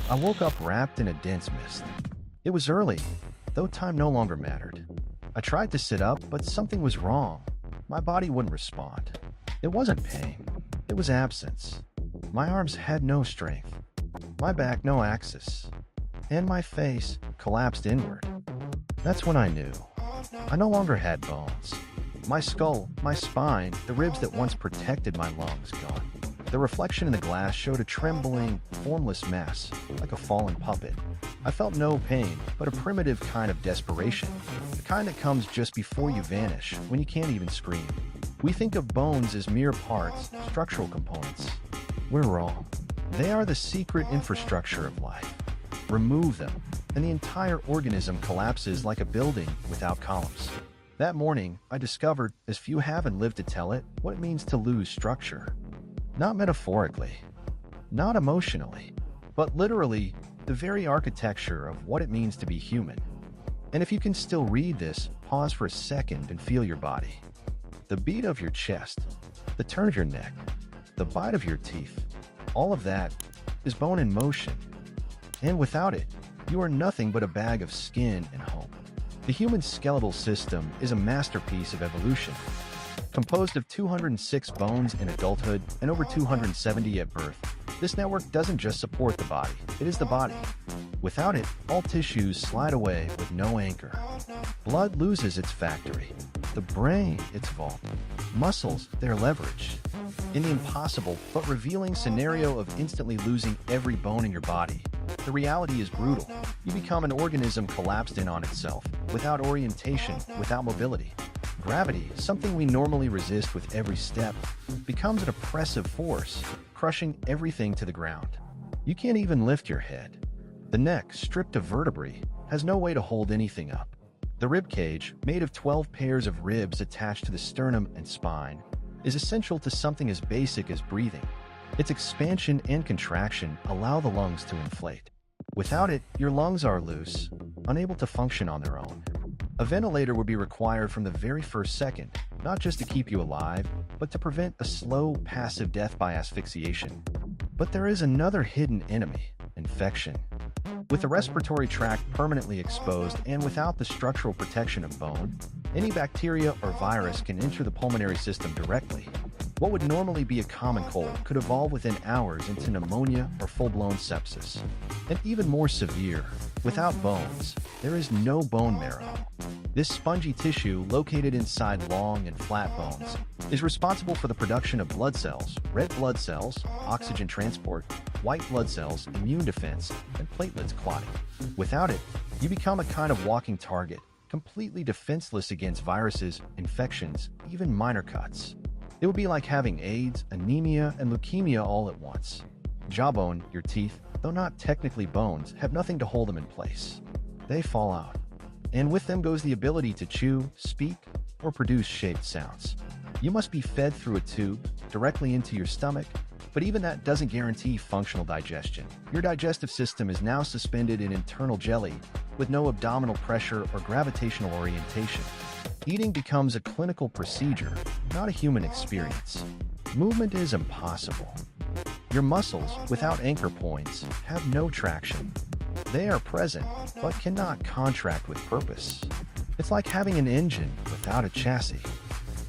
I woke up wrapped in a dense mist. It was early, though time no longer mattered. I tried to sit up, but something was wrong. My body wouldn't respond. It wasn't pain. It was absence. My arms had no strength. My back no axis. And my face collapsed inward. That's when I knew. I no longer had bones. My skull, my spine, the ribs that once protected my lungs gone. The reflection in the glass showed a trembling, formless mess, like a fallen puppet. I felt no pain, but a primitive kind of desperation. The kind that comes just before you vanish, when you can't even scream. We think of bones as mere parts, structural components. We're wrong. They are the secret infrastructure of life. Remove them, and the entire organism collapses like a building without columns. That morning, I discovered, as few have and lived to tell it, what it means to lose structure. Not metaphorically, not emotionally, but literally, the very architecture of what it means to be human. And if you can still read this, pause for a second and feel your body. The beat of your chest, the turn of your neck, the bite of your teeth, all of that is bone in motion. And without it, you are nothing but a bag of skin and hope. The human skeletal system is a masterpiece of evolution. Composed of 206 bones in adulthood and over 270 at birth, this network doesn't just support the body, it is the body. Without it, all tissues slide away with no anchor. Blood loses its factory, the brain its vault, muscles their leverage. In the impossible but revealing scenario of instantly losing every bone in your body, the reality is brutal. You become an organism collapsed in on itself, without orientation, without mobility. Gravity, something we normally resist with every step, becomes an oppressive force, crushing everything to the ground. You can't even lift your head. The neck, stripped of vertebrae, has no way to hold anything up. The rib cage, made of 12 pairs of ribs attached to the sternum and spine, is essential to something as basic as breathing. Its expansion and contraction allow the lungs to inflate. Without it, your lungs are loose, unable to function on their own. A ventilator would be required from the very first second, not just to keep you alive, but to prevent a slow, passive death by asphyxiation. But there is another hidden enemy: infection. With the respiratory tract permanently exposed and without the structural protection of bone, any bacteria or virus can enter the pulmonary system directly. What would normally be a common cold could evolve within hours into pneumonia or full-blown sepsis. And even more severe, without bones, there is no bone marrow. This spongy tissue, located inside long and flat bones, is responsible for the production of blood cells, red blood cells, oxygen transport, white blood cells, immune defense, and platelets clotting. Without it, you become a kind of walking target, completely defenseless against viruses, infections, even minor cuts. It would be like having AIDS, anemia, and leukemia all at once. Jawbone, your teeth, though not technically bones, have nothing to hold them in place. They fall out. And with them goes the ability to chew, speak, or produce shaped sounds. You must be fed through a tube, directly into your stomach, but even that doesn't guarantee functional digestion. Your digestive system is now suspended in internal jelly, with no abdominal pressure or gravitational orientation. Eating becomes a clinical procedure, not a human experience. Movement is impossible. Your muscles, without anchor points, have no traction. They are present, but cannot contract with purpose. It's like having an engine without a chassis.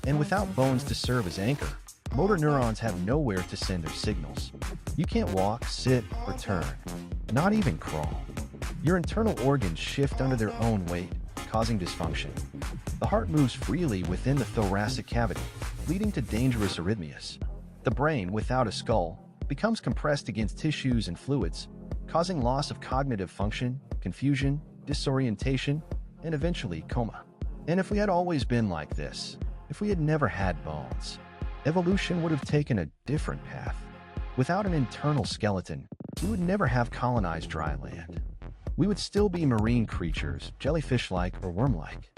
And without bones to serve as anchor, motor neurons have nowhere to send their signals. You can't walk, sit, or turn, not even crawl. Your internal organs shift under their own weight, causing dysfunction. The heart moves freely within the thoracic cavity, leading to dangerous arrhythmias. The brain, without a skull, becomes compressed against tissues and fluids, causing loss of cognitive function, confusion, disorientation, and eventually coma. And if we had always been like this, if we had never had bones, evolution would have taken a different path. Without an internal skeleton, we would never have colonized dry land. We would still be marine creatures, jellyfish-like or worm-like.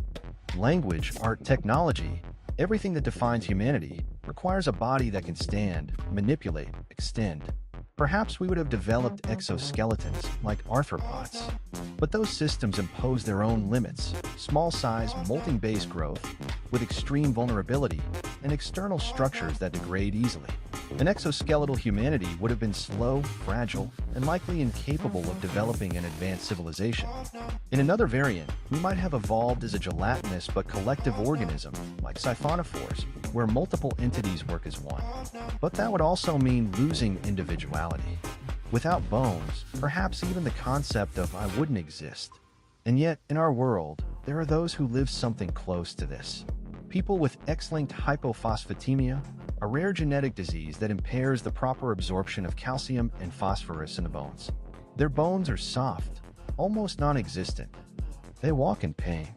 Language, art, technology, everything that defines humanity, requires a body that can stand, manipulate, extend. Perhaps we would have developed exoskeletons, like arthropods. But those systems impose their own limits: small size, molting base growth, with extreme vulnerability and external structures that degrade easily. An exoskeletal humanity would have been slow, fragile, and likely incapable of developing an advanced civilization. In another variant, we might have evolved as a gelatinous but collective organism, like siphonophores, where multiple entities work as one. But that would also mean losing individuality. Without bones, perhaps even the concept of I wouldn't exist. And yet, in our world, there are those who live something close to this. People with X-linked hypophosphatemia, a rare genetic disease that impairs the proper absorption of calcium and phosphorus in the bones. Their bones are soft, almost non-existent. They walk in pain.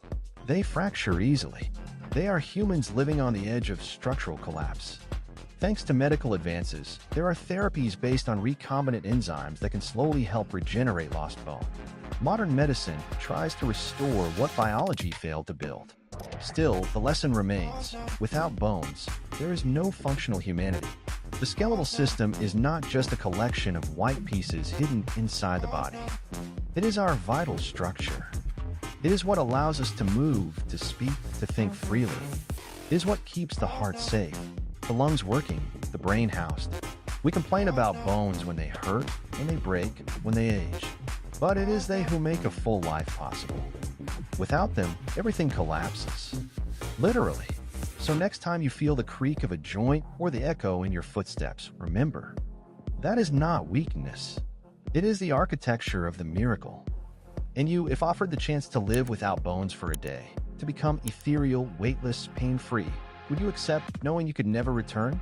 They fracture easily. They are humans living on the edge of structural collapse. Thanks to medical advances, there are therapies based on recombinant enzymes that can slowly help regenerate lost bone. Modern medicine tries to restore what biology failed to build. Still, the lesson remains. Without bones, there is no functional humanity. The skeletal system is not just a collection of white pieces hidden inside the body. It is our vital structure. It is what allows us to move, to speak, to think freely. It is what keeps the heart safe, the lungs working, the brain housed. We complain about bones when they hurt, when they break, when they age. But it is they who make a full life possible. Without them, everything collapses. Literally. So next time you feel the creak of a joint or the echo in your footsteps, remember, that is not weakness. It is the architecture of the miracle. And you, if offered the chance to live without bones for a day, to become ethereal, weightless, pain-free, would you accept knowing you could never return?